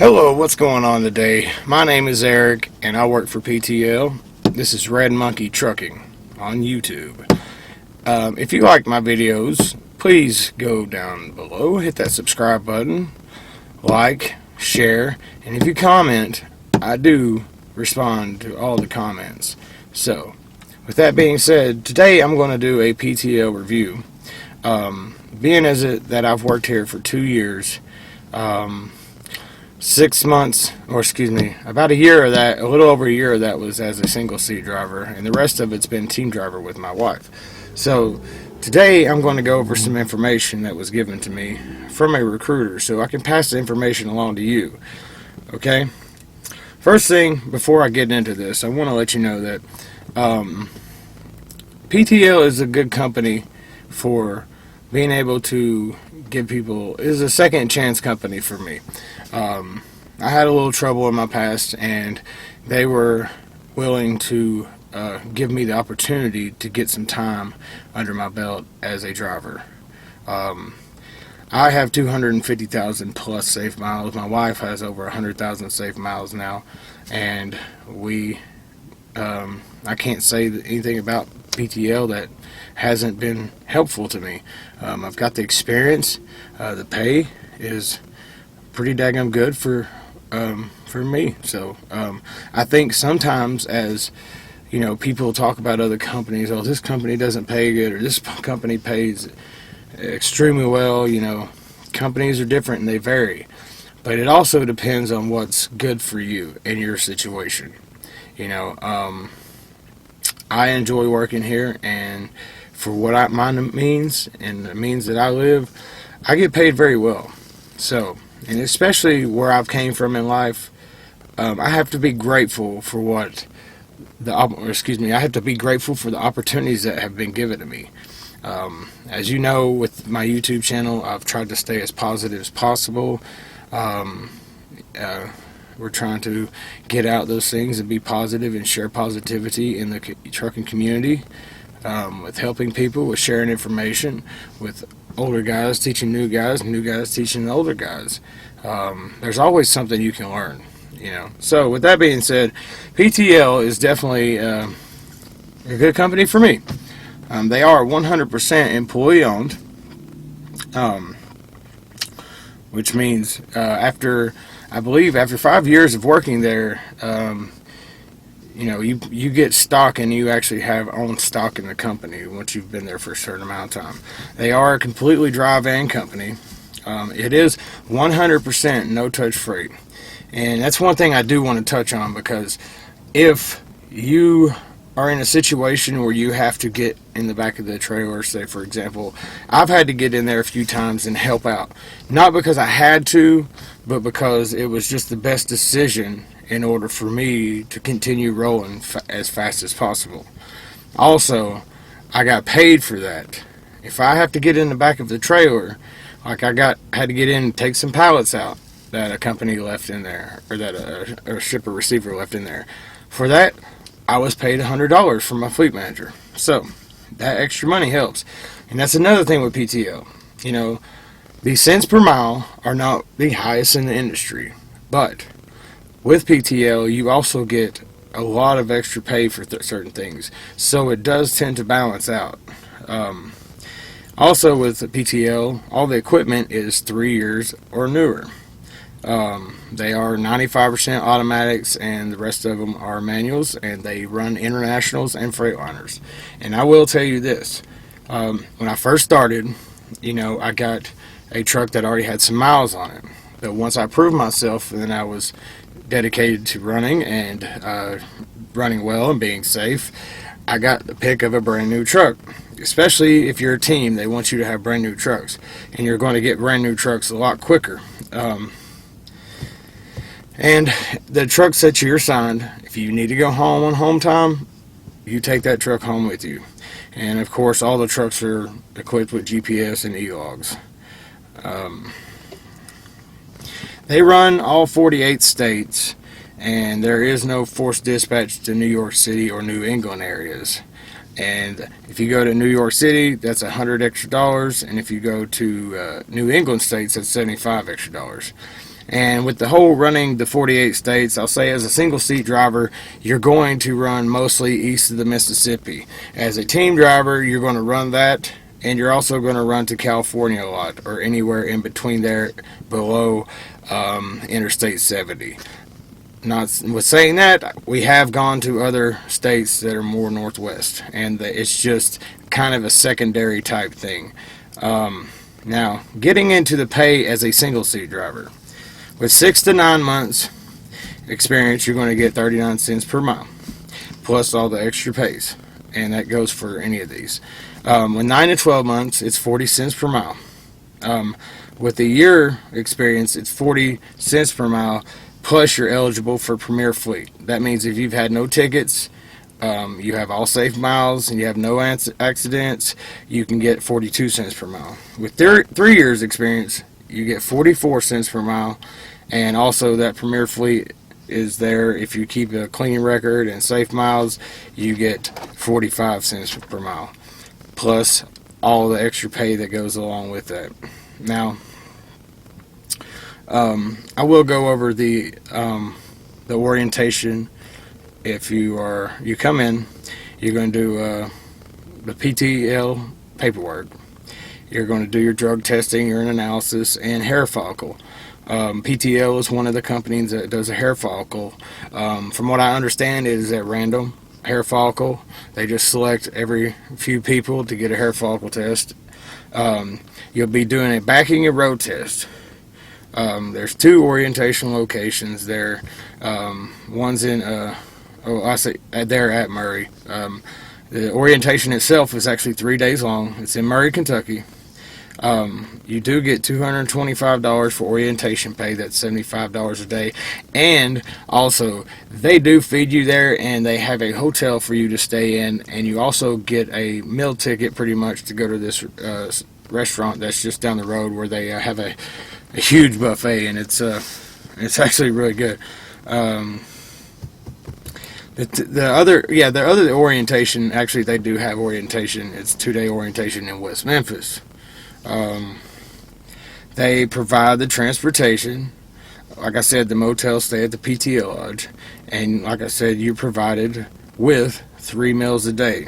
Hello, what's going on today? My name is Eric and I work for PTL. This is Red Monkey Trucking on YouTube. If you like my videos, please go down below, hit that subscribe button, like, share, and if you comment, I do respond to all the comments. So, with that being said, today I'm going to do a PTL review. Being as it that I've worked here for 2 years, 6 months, or excuse me, about a year of that, a little over a year of that was as a single seat driver, and the rest of it's been team driver with my wife. So today I'm going to go over some information that was given to me from a recruiter so I can pass the information along to you. Okay? First thing, before I get into this, I want to let you know that PTL is a good company for being able to give people, is a second chance company for me. I had a little trouble in my past, and they were willing to give me the opportunity to get some time under my belt as a driver. I have 250,000 plus safe miles. My wife has over 100,000 safe miles now, and I can't say anything about PTL that hasn't been helpful to me. I've got the experience. The pay is pretty daggum good for me. So I think sometimes, as you know, people talk about other companies, oh, this company doesn't pay good, or this company pays extremely well. You know, companies are different and they vary, but it also depends on what's good for you in your situation. You know, I enjoy working here, and for what mine means and the means that I live, I get paid very well. So, and especially where I've came from in life, I have to be grateful for I have to be grateful for the opportunities that have been given to me. As you know, with my YouTube channel, I've tried to stay as positive as possible. We're trying to get out those things and be positive and share positivity in the trucking community, with helping people, with sharing information, with older guys teaching new guys teaching the older guys. There's always something you can learn, you know. So with that being said, PTL is definitely a good company for me. They are 100% employee owned, which means I believe after 5 years of working there, you know, you get stock, and you actually own stock in the company once you've been there for a certain amount of time. They are a completely drive-in company. It is 100% no-touch freight, and that's one thing I do want to touch on, because if you are in a situation where you have to get in the back of the trailer, say for example, I've had to get in there a few times and help out, not because I had to, but because it was just the best decision in order for me to continue rolling as fast as possible. Also, I got paid for that. If I have to get in the back of the trailer, like I had to get in and take some pallets out that a company left in there, or that a shipper receiver left in there, for that I was paid $100 from my fleet manager. So that extra money helps. And that's another thing with PTL. You know, the cents per mile are not the highest in the industry, but with PTL you also get a lot of extra pay for certain things, so it does tend to balance out. Also with PTL, all the equipment is 3 years or newer. They are 95% automatics, and the rest of them are manuals, and they run internationals and freightliners. And I will tell you this, when I first started, you know, I got a truck that already had some miles on it, but once I proved myself, and then I was dedicated to running and running well and being safe, I got the pick of a brand new truck. Especially if you're a team, they want you to have brand new trucks, and you're going to get brand new trucks a lot quicker. And the trucks that you're assigned, if you need to go home on home time, you take that truck home with you. And of course, all the trucks are equipped with GPS and e-logs. They run all 48 states, and there is no forced dispatch to New York City or New England areas. And if you go to New York City, that's $100 extra, and if you go to New England states, that's $75 extra. And with the whole running the 48 states, I'll say as a single seat driver, you're going to run mostly east of the Mississippi. As a team driver, you're going to run that, and you're also going to run to California a lot, or anywhere in between there below Interstate 70. Not with saying that, we have gone to other states that are more northwest, and it's just kind of a secondary type thing. Now, getting into the pay as a single seat driver. With 6 to 9 months experience, you're going to get 39 cents per mile, plus all the extra pays, and that goes for any of these. With 9 to 12 months, it's 40 cents per mile. With a year experience, it's 40 cents per mile, plus you're eligible for Premier Fleet. That means if you've had no tickets, you have all safe miles, and you have no accidents, you can get 42 cents per mile. With 3 years experience, you get 44 cents per mile, and also that Premier Fleet is there. If you keep a clean record and safe miles, you get 45 cents per mile, plus all the extra pay that goes along with that. Now, I will go over the orientation. If you come in, you're going to do the PTL paperwork. You're going to do your drug testing, urine analysis, and hair follicle. PTL is one of the companies that does a hair follicle. From what I understand, it is at random hair follicle. They just select every few people to get a hair follicle test. You'll be doing a backing and road test. There's 2 orientation locations there. One's in they're at Murray. The orientation itself is actually 3 days long. It's in Murray, Kentucky. You do get $225 for orientation pay. That's $75 a day. And also, they do feed you there, and they have a hotel for you to stay in. And you also get a meal ticket pretty much to go to this restaurant that's just down the road, where they have a huge buffet, and it's actually really good. The other orientation, actually they do have orientation. It's 2-day orientation in West Memphis. They provide the transportation. Like I said, the motel stay at the PTO Lodge, and like I said, you're provided with 3 meals a day.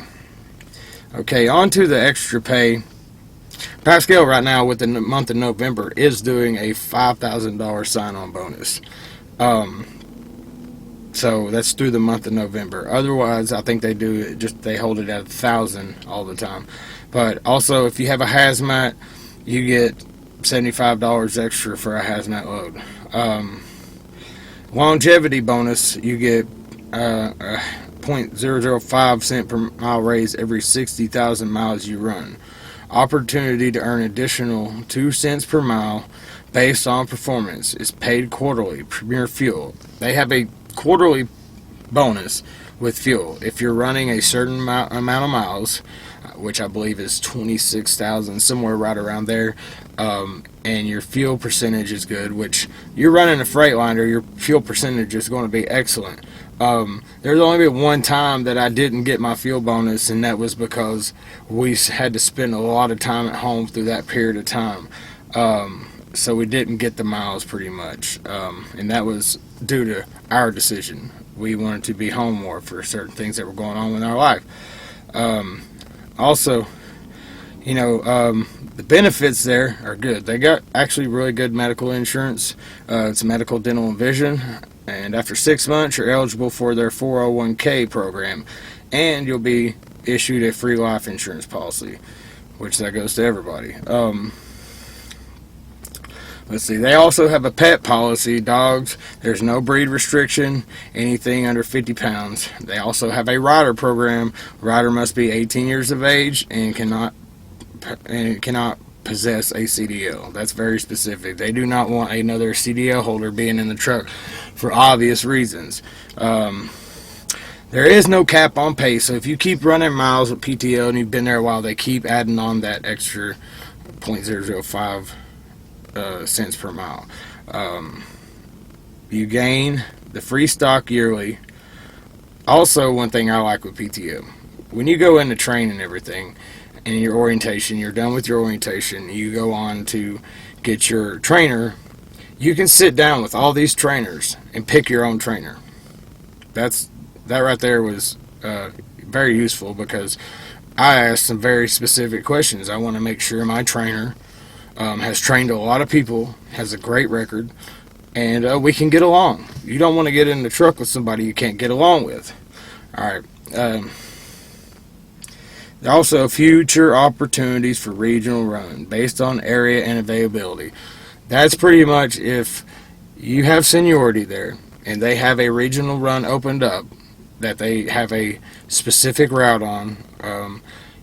Okay, on to the extra pay. Paschall right now, with the month of November, is doing a $5,000 sign-on bonus. So that's through the month of November. Otherwise, I think they hold it at $1,000 all the time. But also, if you have a hazmat, you get $75 extra for a hazmat load. Longevity bonus, you get a 0.005 cent per mile raise every 60,000 miles you run. Opportunity to earn additional 2 cents per mile based on performance is paid quarterly. Premier Fuel, they have a quarterly bonus with fuel. If you're running a certain amount of miles, which I believe is 26,000, somewhere right around there, and your fuel percentage is good, which you're running a Freightliner, your fuel percentage is going to be excellent. There's only been one time that I didn't get my fuel bonus, and that was because we had to spend a lot of time at home through that period of time. So we didn't get the miles pretty much, and that was due to our decision. We wanted to be home more for certain things that were going on in our life. Also, the benefits there are good. They got actually really good medical insurance. It's medical, dental, and vision. And after 6 months, you're eligible for their 401k program. And you'll be issued a free life insurance policy, which that goes to everybody. Let's see, they also have a pet policy, dogs. There's no breed restriction, anything under 50 pounds. They also have a rider program. Rider must be 18 years of age and cannot possess a CDL. That's very specific. They do not want another CDL holder being in the truck for obvious reasons. There is no cap on pay, so if you keep running miles with PTO and you've been there a while, they keep adding on that extra 0.005 cents per mile. You gain the free stock yearly. Also, one thing I like with PTO, when you go into train and everything, and your orientation, you're done with your orientation, you go on to get your trainer, You can sit down with all these trainers and pick your own trainer. That right there was very useful, because I asked some very specific questions. I want to make sure my trainer has trained a lot of people, has a great record, and we can get along. You don't want to get in the truck with somebody you can't get along with. Alright. Also, future opportunities for regional run based on area and availability. That's pretty much if you have seniority there and they have a regional run opened up that they have a specific route on,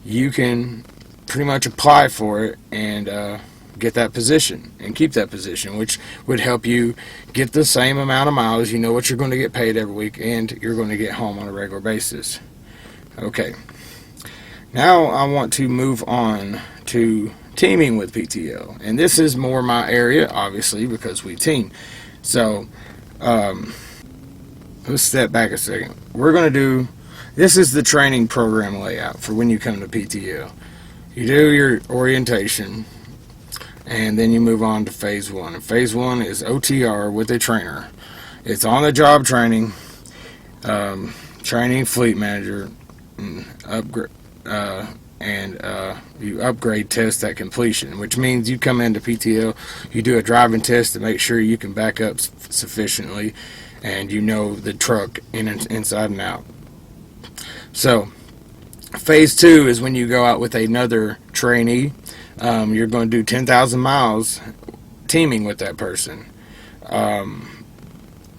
you can pretty much apply for it and get that position and keep that position, which would help you get the same amount of miles. You know what you're going to get paid every week, and you're going to get home on a regular basis. Okay, now I want to move on to teaming with PTO, and this is more my area, obviously, because we team. So let's step back a second. We're going to do, this is the training program layout for when you come to PTO. You do your orientation, and then you move on to phase 1. And phase 1 is OTR with a trainer. It's on the job training, training fleet manager, upgrade, you upgrade test at completion, which means you come into PTO, you do a driving test to make sure you can back up sufficiently and you know the truck inside and out. So phase 2 is when you go out with another trainee. You're going to do 10,000 miles teaming with that person.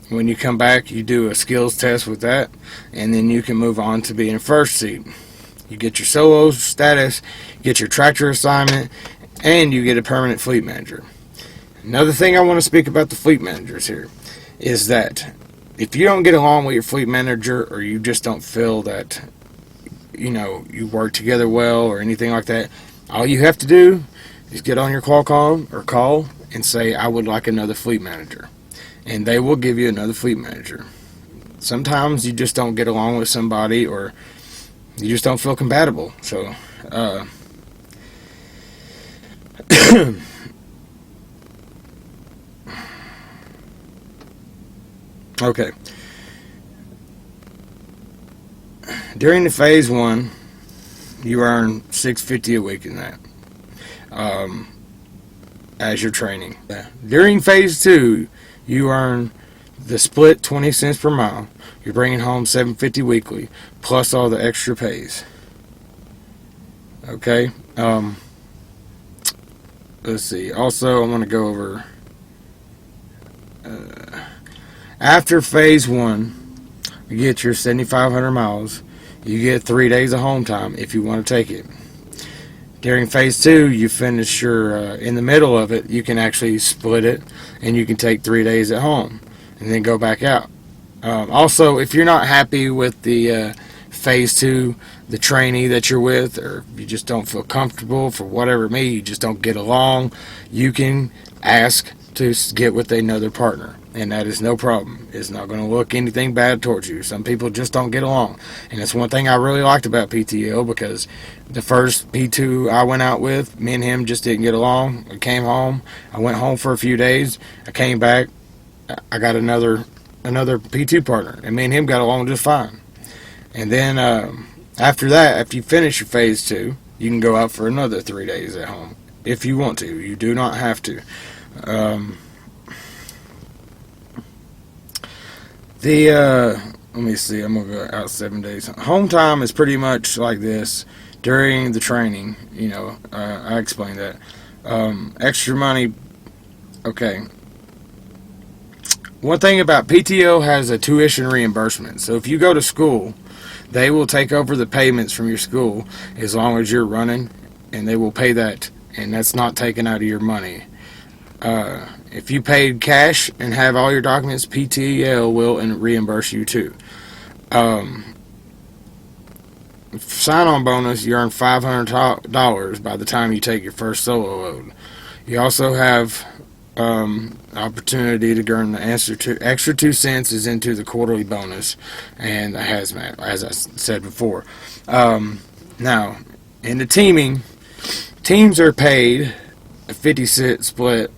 When you come back, you do a skills test with that, and then you can move on to being first seat. You get your solo status, get your tractor assignment, and you get a permanent fleet manager. Another thing I want to speak about the fleet managers here is that if you don't get along with your fleet manager, or you just don't feel that you work together well or anything like that, all you have to do is get on your call and say, I would like another fleet manager, and they will give you another fleet manager. Sometimes you just don't get along with somebody, or you just don't feel compatible. So okay, during the phase 1 you earn $650 a week in that as your training. During phase 2 you earn the split 20 cents per mile. You're bringing home $750 weekly plus all the extra pays. Okay. Let's see. Also, I want to go over after phase 1, you get your 7,500 miles. You get 3 days of home time if you want to take it. During phase 2, you finish your in the middle of it, you can actually split it, and you can take 3 days at home and then go back out. Also, if you're not happy with the phase 2, the trainee that you're with, or you just don't feel comfortable for whatever you just don't get along, you can ask to get with another partner, and that is no problem. It's not going to look anything bad towards you. Some people just don't get along, and that's one thing I really liked about PTO, because the first P2 I went out with, me and him just didn't get along. I came home, I went home for a few days, I came back, I got another P2 partner, and me and him got along just fine. And then after that, if you finish your phase 2, you can go out for another 3 days at home if you want to. You do not have to. Let me see, I'm going to go out 7 days. Home time is pretty much like this during the training. I explained that. Extra money. Okay. One thing about PTO has a tuition reimbursement. So if you go to school, they will take over the payments from your school as long as you're running, and they will pay that, and that's not taken out of your money. If you paid cash and have all your documents, PTL will reimburse you too. Sign-on bonus, you earn $500 by the time you take your first solo load. You also have opportunity to earn the extra 2 cents is into the quarterly bonus and the hazmat, as I said before. Now, in the teams are paid a 50-cent split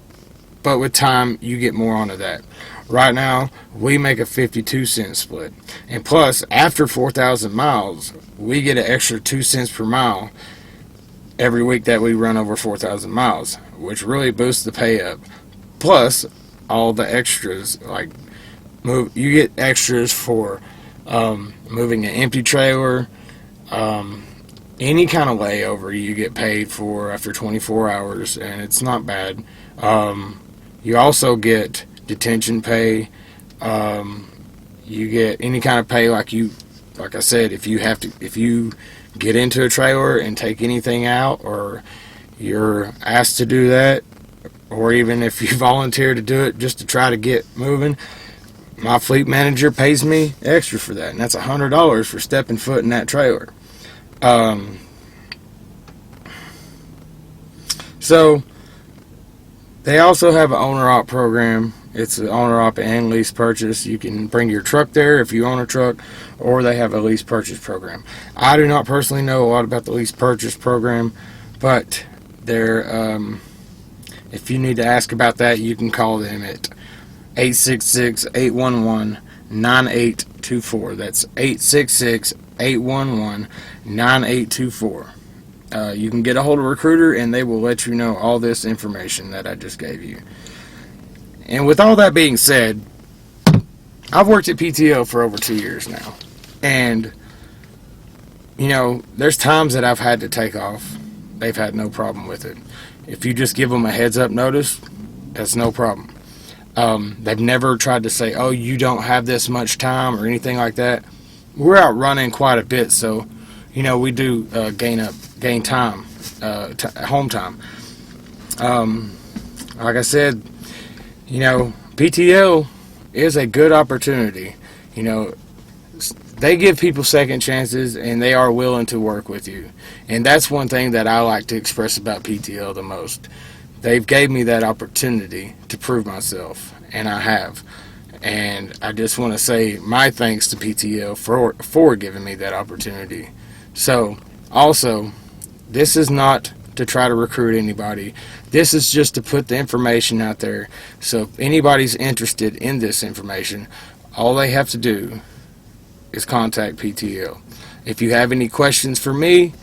but with time you get more onto that. Right now we make a 52-cent split, and plus after 4,000 miles we get an extra 2 cents per mile every week that we run over 4,000 miles, which really boosts the pay up. Plus all the extras, like you get extras for moving an empty trailer, any kind of layover you get paid for after 24 hours, and it's not bad. You also get detention pay. You get any kind of pay, like I said, if you get into a trailer and take anything out, or you're asked to do that, or even if you volunteer to do it just to try to get moving, my fleet manager pays me extra for that, and that's $100 for stepping foot in that trailer. So they also have an owner-op program. It's an owner-op and lease purchase. You can bring your truck there if you own a truck, or they have a lease purchase program. I do not personally know a lot about the lease purchase program, but they're if you need to ask about that, you can call them at 866-811-9824. That's 866-811-9824. You can get a hold of a recruiter, and they will let you know all this information that I just gave you. And with all that being said, I've worked at PTO for over 2 years now. And, you know, there's times that I've had to take off. They've had no problem with it. If you just give them a heads-up notice, that's no problem. They've never tried to say, oh, you don't have this much time or anything like that. We're out running quite a bit, so, you know, we do gain time, home time. Like I said, you know, PTO is a good opportunity. You know, they give people second chances, and they are willing to work with you. And that's one thing that I like to express about PTO the most. They've gave me that opportunity to prove myself, and I have. And I just want to say my thanks to PTO for giving me that opportunity. So, also, this is not to try to recruit anybody. This is just to put the information out there. So if anybody's interested in this information, all they have to do is contact PTO. If you have any questions for me,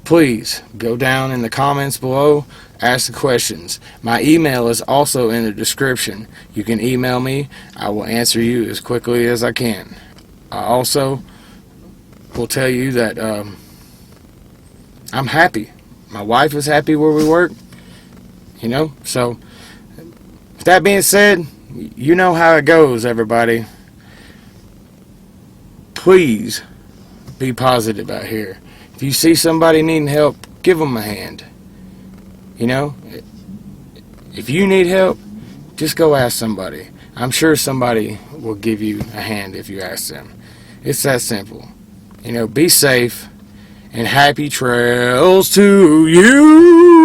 please go down in the comments below, ask the questions. My email is also in the description. You can email me. I will answer you as quickly as I can. I also will tell you that I'm happy. My wife is happy where we work, you know. So with that being said, you know how it goes, everybody. Please be positive out here. If you see somebody needing help, give them a hand. You know, if you need help, just go ask somebody. I'm sure somebody will give you a hand if you ask them. It's that simple. You know, be safe, and happy trails to you.